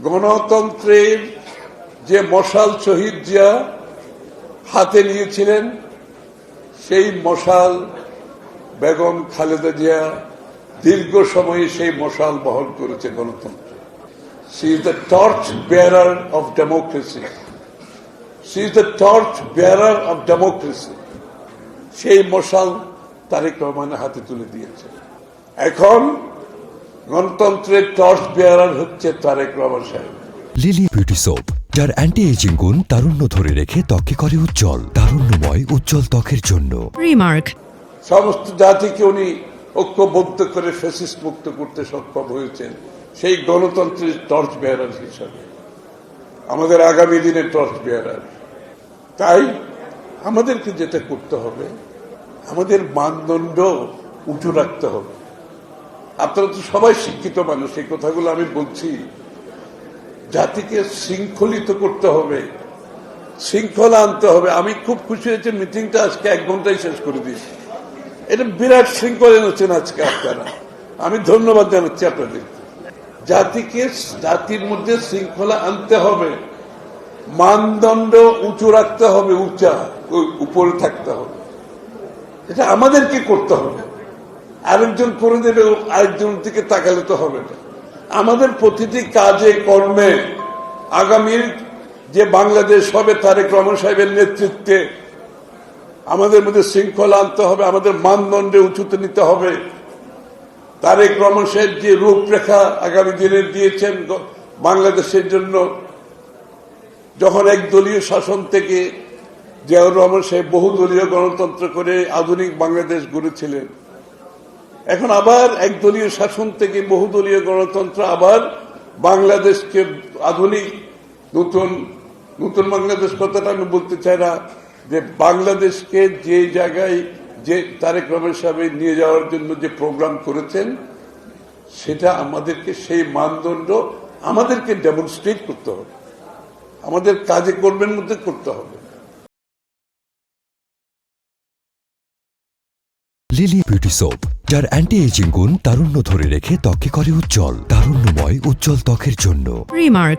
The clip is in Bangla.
গণতন্ত্রের যে মশাল শহীদ জিয়া হাতে নিয়েছিলেন, সেই মশাল বেগম খালেদা জিয়া দীর্ঘ সময়ে সেই মশাল বহন করেছে গণতন্ত্র। She is the torch bearer of democracy. She is the torch bearer of democracy. সেই মশাল তারেক রহমানের হাতে তুলে দিয়েছে। এখন গণতন্ত্রের টর্চ বেয়ারার হচ্ছে তারেক রহমান সাহেব। লিলি বিউটি সোপ, যার অ্যান্টি এজিং গুণ তারুণ্য ধরে রেখে ত্বককে করে উজ্জ্বল, তারুণ্যময় উজ্জ্বল ত্বকের জন্য। রিমার্ক, সমস্ত জাতিকে উনি ঐক্যবদ্ধ করে ফ্যাসিস্ট মুক্ত করতে সক্ষম হয়েছেন, সেই গণতন্ত্রের টর্চ বেয়ারার হিসাবে, আমাদের আগামী দিনের টর্চ বেয়ারার। তাই আমাদেরকে যেটা করতে হবে, আমাদের মানদণ্ড উঁচু রাখতে হবে। আপনারা তো সবাই শিক্ষিত মানুষ, এই কথাগুলো আমি বলছি। জাতিকে শৃঙ্খলিত করতে হবে, শৃঙ্খলা আনতে হবে। আমি খুব খুশি হয়েছে, মিটিংটা আজকে 1 ঘন্টায় শেষ করে দিয়েছি। এটা বিরাট শৃঙ্খলা এনেছেন আজকে আপনারা, আমি ধন্যবাদ জানাচ্ছি আপনাদের। জাতির মধ্যে শৃঙ্খলা আনতে হবে, মানদণ্ড উঁচু রাখতে হবে, উপরে থাকতে হবে। এটা আমাদেরকে করতে হবে। আরেকজন করে দেবে, আরেকজনের দিকে তাকালে তো হবে না। আমাদের প্রতিটি কাজে কর্মে আগামীর যে বাংলাদেশ হবে তারেক রহমান সাহেবের নেতৃত্বে আমাদের মধ্যে শৃঙ্খলা আনতে হবে, আমাদের মানদণ্ডে উঁচুতে নিতে হবে। তারেক রহমান সাহেব যে রূপরেখা আগামী দিনে দিয়েছেন বাংলাদেশের জন্য, যখন একদলীয় শাসন থেকে জিয়াউর রহমান সাহেব বহুদলীয় গণতন্ত্র করে আধুনিক বাংলাদেশ গড়েছিলেন, এখন আবার একদলীয় শাসন থেকে বহুদলীয় গণতন্ত্র আবার বাংলাদেশকে আধুনিক নতুন বাংলাদেশ কথাটা আমি বলতে চাই না, যে বাংলাদেশকে যে জায়গায় যে তারেক রহমান সাহেব নিয়ে যাওয়ার জন্য যে প্রোগ্রাম করেছেন, সেটা আমাদেরকে সেই মানদণ্ড আমাদেরকে ডেমনস্ট্রেট করতে হবে, আমাদের কাজে কর্মের মধ্যে করতে হবে। লিলি বিউটি সোপ, যার অ্যান্টি এজিং গুণ তারুণ্য ধরে রেখে ত্বককে করে উজ্জ্বল, তারুণ্যময় উজ্জ্বল ত্বকের জন্য। রিমার্ক।